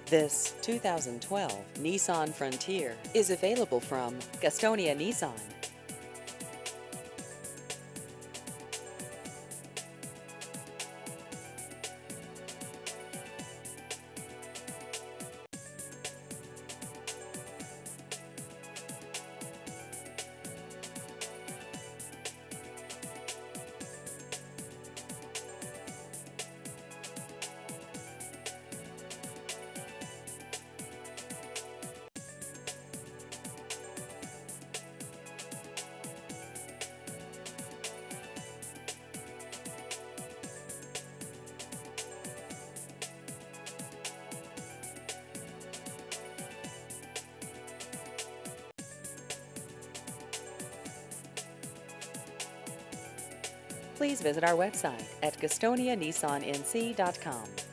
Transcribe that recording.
This 2012 Nissan Frontier is available from Gastonia Nissan. Please visit our website at GastoniaNissanNC.com.